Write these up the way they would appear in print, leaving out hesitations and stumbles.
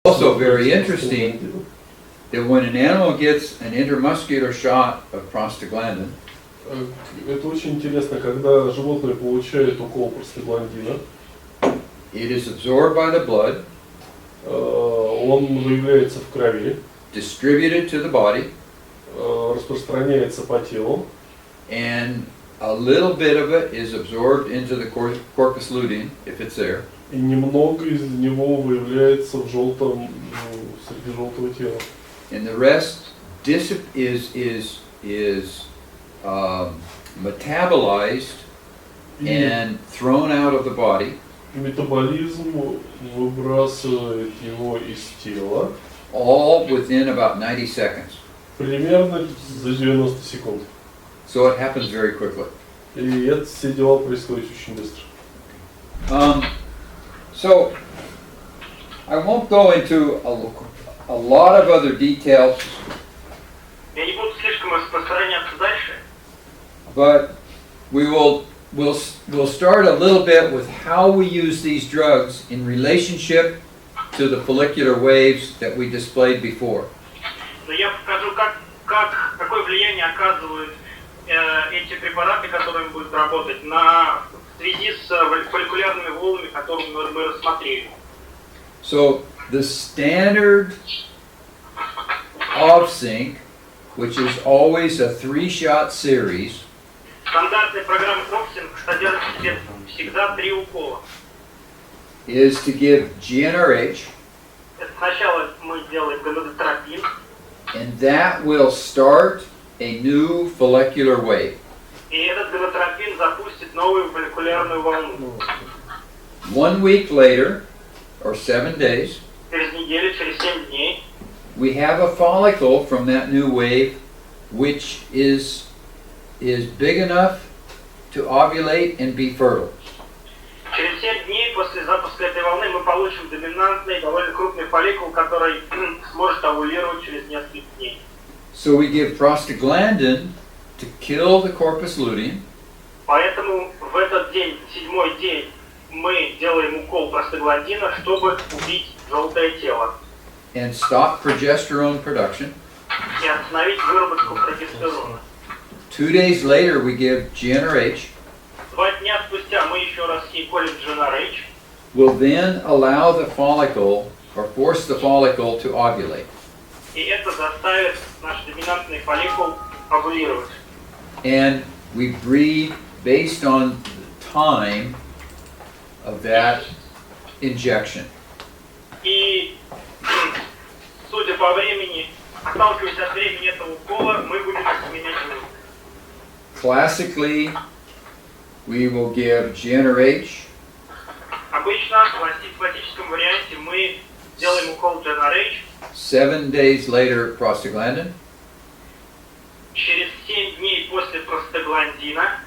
Also very interesting that when an animal gets an intramuscular shot of prostaglandin, Это очень интересно, когда животное получает укол простагландина, it is absorbed by the blood, он выявляется в крови, distributed to the body, распространяется по телу, and a little bit of it is absorbed into the corpus luteum, if it's there. и немного из него выявляется в желтом, среди желтого тела. And the rest metabolized and thrown out of the body. И метаболизм выбрасывает его из тела. All within about 90 seconds. Примерно за 90 секунд. So it happens very quickly. И это все дела происходят очень быстро. So I won't go into a lot of other details. Я не буду слишком распространяться дальше. But we'll start a little bit with how we use these drugs in relationship to the follicular waves that we displayed before. Но я покажу, какое влияние оказывают эти препараты, которыми будут работать, в связи с фолликулярными волнами, которые мы рассмотрели. So the standard OVSYNC, which is always a 3-shot series, Стандартная программа Оксинг содержит в себе всегда 3 укола. is to give GnRH, Сначала мы делаем гонадотропин, and that will start a new follicular wave. и этот гонадотропин запустит новую фолликулярную волну. 1 week later, or 7 days, Через неделю, через 7 дней, we have a follicle from that new wave which is big enough to ovulate and be fertile. через 7 дней после запуска этой волны мы получим доминантный, довольно крупный фолликул, который сможет овулировать через несколько дней. So we give prostaglandin to kill the corpus luteum, Поэтому в этот день, 7-й день, мы делаем укол простагландина, чтобы убить желтое тело and stop progesterone production. и остановить выработку прогестерона. 2 days later we give GnRH, 2 дня спустя мы еще раз ей колем GnRH, will then allow the follicle or force the follicle to ovulate. и это заставит наш доминантный фолликул овулировать. And we breed based on the time of that injection. И судя по времени, отталкиваясь от времени этого укола, мы будем изменять животное. Classically, we will give GnRH, Обычно в классическом варианте мы делаем укол GnRH, 7 days later prostaglandin, через 7 дней после простагландина,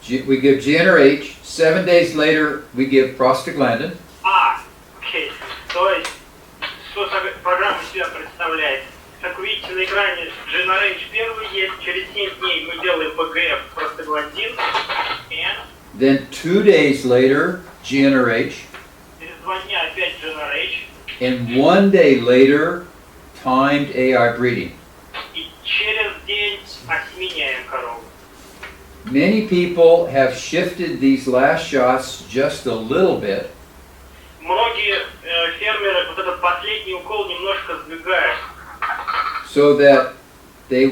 we give GnRH, 7 days later we give prostaglandin, окей. То есть, что программа из себя представляет? Как вы видите на экране, GnRH первый есть, через 7 дней мы делаем ПГФ простагландин, then 2 days later GnRH, через 2 дня опять GnRH, and 1 day later timed AI breeding. и через день осеменяем корову. Many people have shifted these last shots just a little bit Многие фермеры вот этот последний укол немножко сдвигают, so that they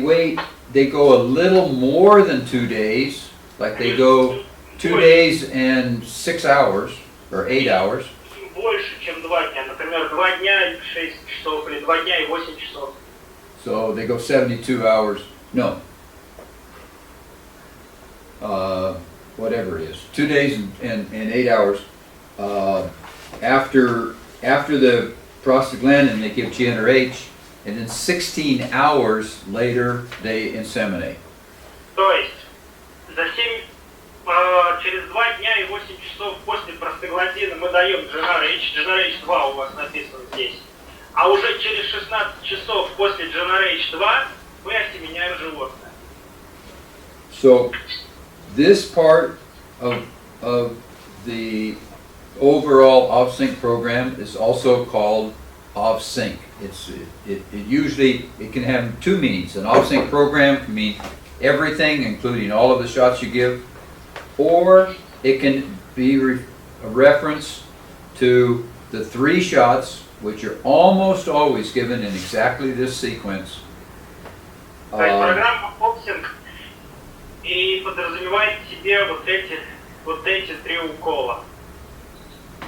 go a little more than 2 days, like they go 2 days and 6 hours or 8 hours. больше, чем 2 дня. Например, 2 дня и 6 часов, или 2 дня и 8 часов. So they go 72 hours, no, whatever it is, 2 days and 8 hours. After the prostaglandin, they give GnRH, and then 16 hours later they inseminate. То есть, через 2 дня и 8 часов после простагландина мы даем GnRH, GnRH 2 у вас написано здесь, а уже через 16 часов после GnRH 2 мы осеменяем животное. So this part of the overall off-sync program is also called off-sync. It can have two meanings. An off-sync program can mean everything, including all of the shots you give, or it can be a reference to the 3 shots, which are almost always given in exactly this sequence. То есть программа Opsync и подразумевает в себе вот эти 3 укола.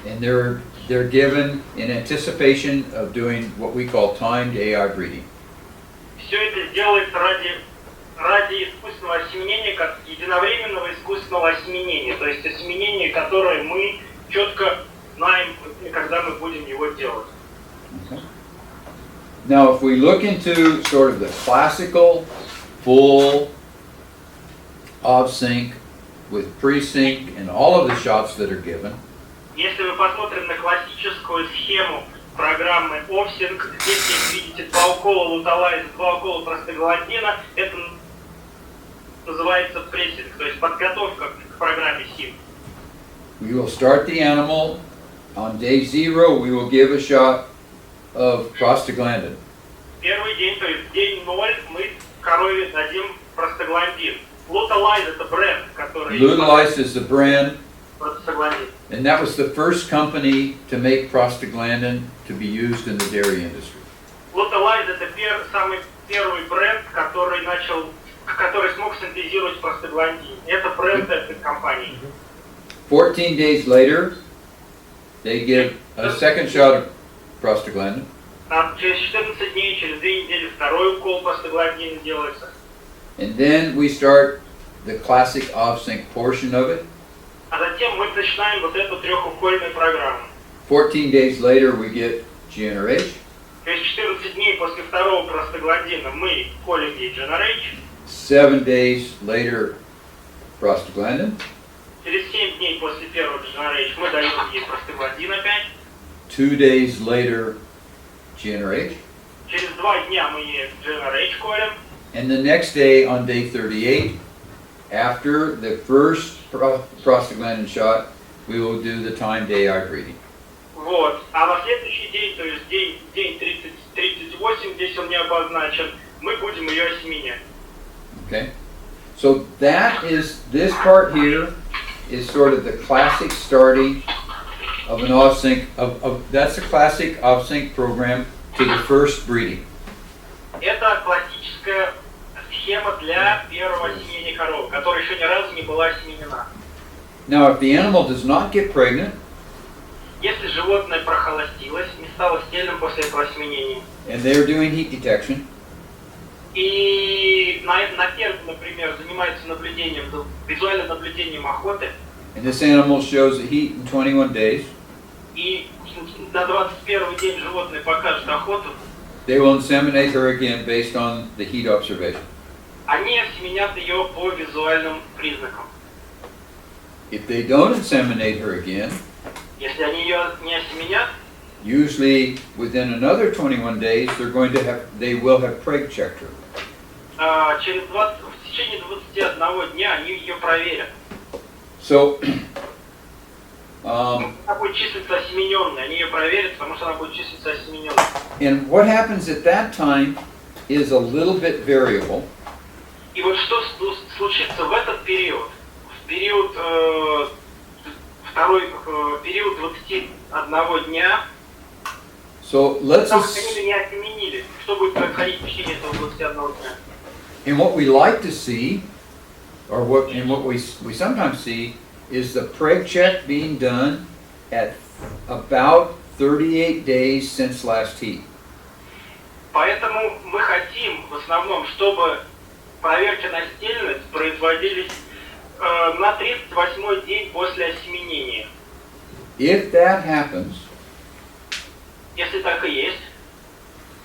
And they're given in anticipation of doing what we call timed AI breeding. Все это делается ради искусственного осеменения, как единовременного искусственного осеменения, то есть осеменения, которое мы четко знаем, когда мы будем его делать. Okay. Now, if we look into sort of the classical full off-sync with pre-sync and all of the shots that are given, Если мы посмотрим на классическую схему программы Opsync, здесь видите 2 укола луталайза, 2 укола простагландина, это называется прессинг, то есть подготовка к программе SIM. we will start the animal. On day 0, we will give a shot of prostaglandin. Первый день, то есть день 0, мы корове дадим простагландин. Луталайз это бренд, который... Lutalize is the brand, Простагландин. and that was the first company to make prostaglandin to be used in the dairy industry. Луталайз это самый первый бренд, который смог синтезировать простагландин. Это бренд этой компании. 14 days later, they give a second shot of prostaglandin. Через 14 дней, через 2 недели второй укол простагландина делается. And then we start the classic off-sync portion of it. А затем мы начинаем вот эту 3-укольную программу. 14 days later, we get GnRH. Через 14 дней после второго простагландина мы колем ей GnRH. 7 days later, prostaglandin. Через 7 дней после первого GnRH мы даем ей простагландин опять. 2 days later, GnRH. Через 2 дня мы ей GnRH колем. And the next day, on day 38, after the first prostaglandin shot, we will do the timed AI breeding. Вот. А на следующий день, то есть день 38, здесь он не обозначен, мы будем ее осеменять. Okay? So this part here is sort of the classic starting of an off-sync, that's a classic off-sync program to the first breeding. Это классическая схема для первого осеменения коровы, которая еще ни разу не была осеменена. Now, if the animal does not get pregnant, Если животное прохолостилось, не стало стельным после этого осеменения, and they're doing heat detection, и на ферме, например, занимается визуальным наблюдением охоты, and this animal shows the heat in 21 days, и на 21 день животное покажет охоту, they will inseminate her again based on the heat observation. они осеменят ее по визуальным признакам. If they don't inseminate her again, Если они ее не осеменят, usually within another 21 days, they will have preg checked her. в течение 21 дня они ее проверят. So, Она будет числиться осемененной, они ее проверят, потому что она будет числиться осемененной. and what happens at that time is a little bit variable. И вот что случится в этот период, в период период 21 дня, So let's потому что они не осеменили. Что будет происходить в течение этого 21 дня? and what we like to see, or what we sometimes see, is the preg check being done at about 38 days since last heat. Поэтому мы хотим в основном, чтобы проверки на стельность производились на 38-й день после осеменения. If that happens, Если так и есть,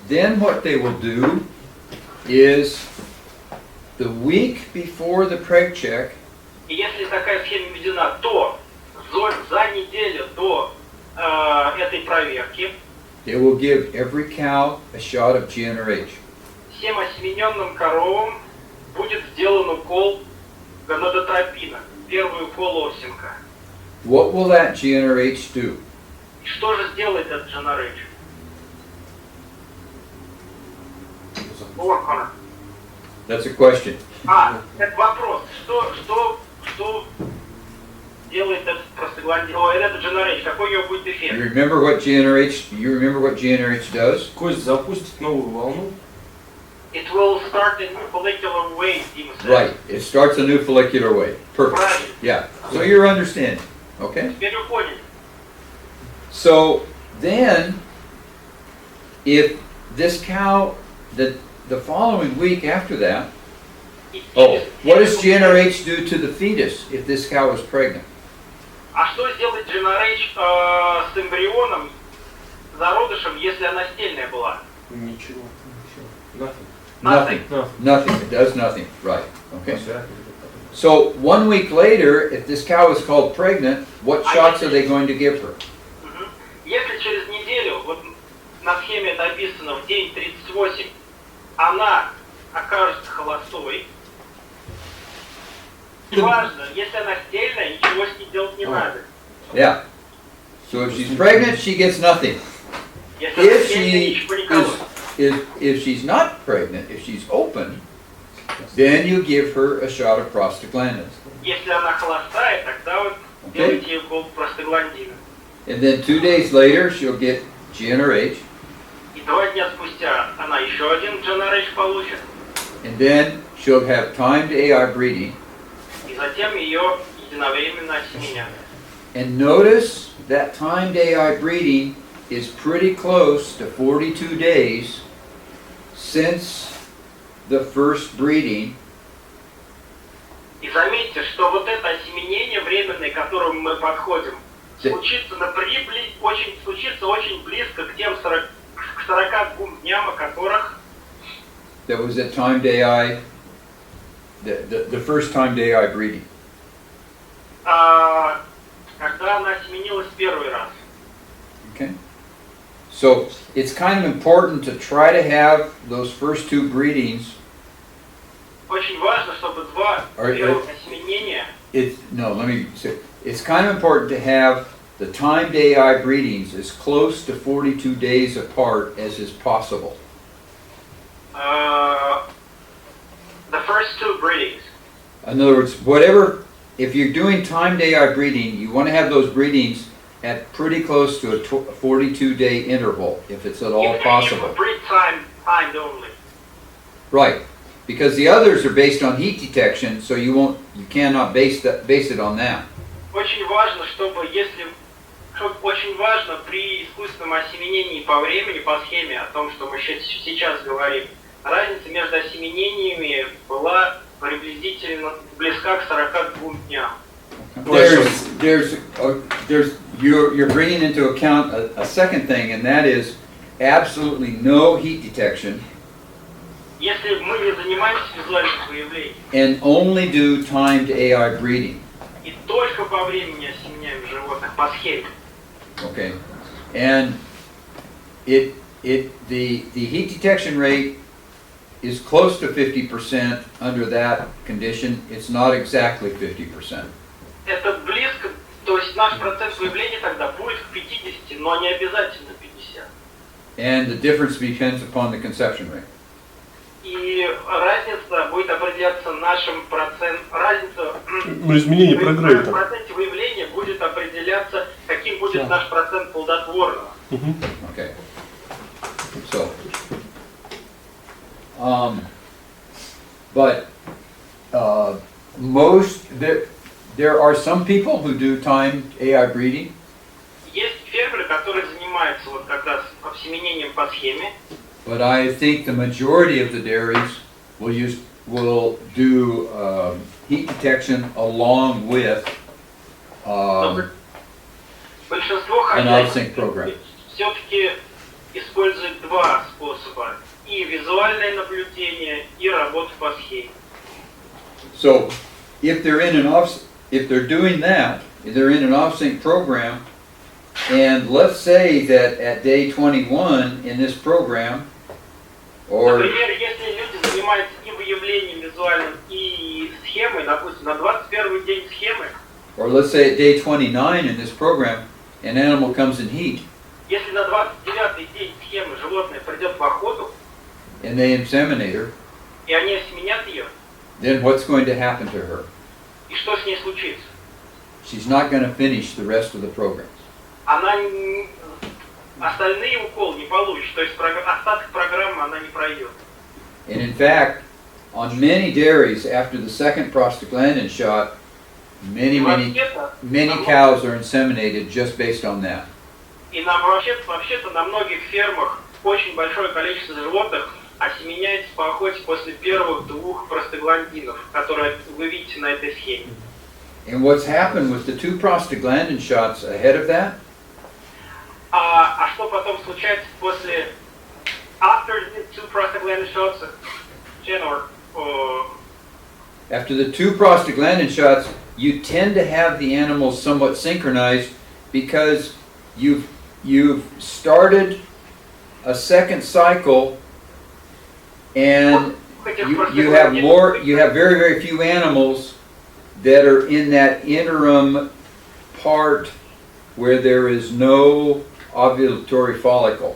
then what they will do is the week before the preg check, и если такая схема введена, то за неделю до этой проверки they will give every cow a shot of GnRH. всем осемененным коровам будет сделан укол гонадотропина, первый укол Опсинка. what will that GNRH do? И что же сделает этот GNRH? Work on it. That's a question. Это вопрос. Что делает этот простагландин? О, этот GNRH, какой у него будет You эффект? remember what GNRH does? Кость запустит новую волну. It will start a new molecular wave, Дима said. Right. It starts a new follicular wave. Perfect. Правильно. Yeah. So you're understanding. Okay? Теперь вы поняли. So then, if this cow, the following week after that, И oh, what does через- GNRH do to the fetus if this cow is pregnant? А что сделает GNRH с эмбрионом, зародышем, если она стельная была? Ничего. Nothing. Nothing. Nothing. Nothing. It does nothing. Right. Okay. So 1 week later, if this cow is called pregnant, what shots are they going to give her? Мгм. Если через неделю, вот на схеме это описано, в день 38, она окажется холостой, неважно, если она стельная, ничего с ней делать не надо. Yeah. So if she's pregnant, she gets nothing. Если она If стельная, she ничего не колоть. if she's not pregnant, if she's open, then you give her a shot of prostaglandins. Если она холостая, тогда вот Okay. делайте ей укол простагландина. And then 2 days later, she'll get GnRH, И 2 дня спустя она еще один GNRH получит, and then she'll have timed AI breeding. и затем ее единовременно осеменят. And notice that timed AI breeding is pretty close to 42 days since the first breeding. И заметьте, что вот это осеменение временное, к которому мы подходим, случится очень близко к тем 42 дням, о которых That was at timed AI, the first timed AI breeding. когда она осеменилась первый раз. Okay? So it's kind of important to try to have those first 2 breedings. Очень важно, чтобы 2 первых осеменения, Let me say, it's kind of important to have the timed AI breedings as close to 42 days apart as is possible. the first 2 breedings. In other words, if you're doing timed AI breeding, you want to have those breedings at pretty close to a 42-day interval, if it's at all possible. If breed timed only. Right, because the others are based on heat detection, so you cannot base it on that. Очень важно, очень важно при искусственном осеменении по времени, по схеме, о том, что мы сейчас говорим, разница между осеменениями была приблизительно близка к 42 дням. You're bringing into account a second thing, and that is absolutely no heat detection, Если мы не занимаемся визуальным выявлением and only do timed AI breeding. и только по времени осеменяем животных по схеме, Okay, and the heat detection rate is close to 50% under that condition. It's not exactly 50%. это близко, то есть наш процент выявления тогда будет к 50, но не обязательно 50. And the difference depends upon the conception rate. И разница будет определяться нашим изменение прогресса. в проценте выявления будет определяться, каким будет наш процент плодотворного. Okay. So, there are some people who do timed AI breeding. Есть фермеры, которые занимаются вот как раз осеменением по схеме. But I think the majority of the dairies will do heat detection along with Большинство an хозяйств program. все-таки используют 2 способа: и визуальное наблюдение, и работу по схеме. So if they're doing that, if they're in an off-sync program, and let's say that at day 21 in this program, or Например, если люди занимаются и выявлением визуальным, и схемой, допустим, на 21 день схемы, or let's say at day 29 in this program, an animal comes in heat, Если на 29-й день схемы животное придет в охоту, and they inseminate her, и они осеменят ее, then what's going to happen to her? и что с ней случится? She's not going to finish the rest of the programs. Она остальные уколы не получит, то есть остаток программы она не пройдет. And in fact, on many dairies after the second prostaglandin shot, many cows are inseminated just based on that. И вообще-то на многих фермах очень большое количество животных осеменяется по охоте после первых 2 простагландинов, которые вы видите на этой схеме. And what's happened with the 2 prostaglandin shots ahead of that? А что потом случается после after the 2 prostaglandin shots, After the 2 prostaglandin shots, you tend to have the animals somewhat synchronized because you've started a second cycle, and you have very, very few animals that are in that interim part where there is no ovulatory follicle.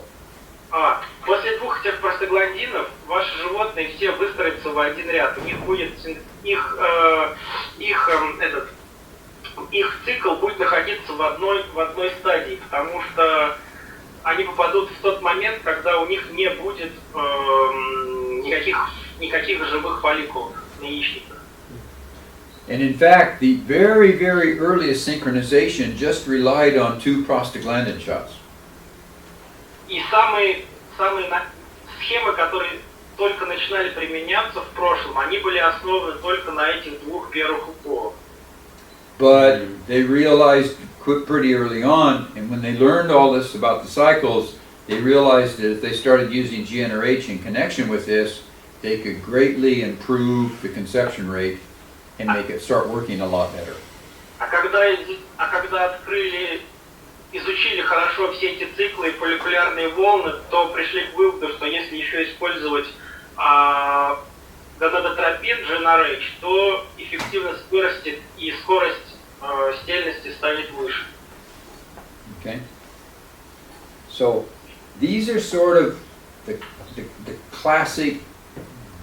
После 2 этих простагландинов ваши животные все выстроятся в один ряд. У них будет их цикл будет находиться в одной стадии, потому что они попадут в тот момент, когда у них не будет никаких живых фолликулов на яичниках. And in fact, the very, very earliest synchronization just relied on 2 prostaglandin shots. И самые схемы, которые только начинали применяться в прошлом, они были основаны только на этих 2 первых уколах. But they realized pretty early on, and when they learned all this about the cycles, they realized that if they started using GnRH in connection with this, they could greatly improve the conception rate and make it start working a lot better. Когда изучили хорошо все эти циклы и молекулярные волны, то пришли к выводу, что если еще использовать гонадотропин GnRH, то эффективность вырастет и скорость стельности станет выше. Okay. So these are sort of the classic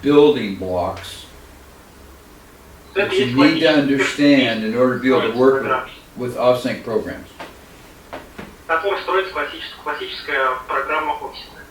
building blocks that you need to understand in order to be able to work with off-sync programs. На которых строится классическая программа офисная.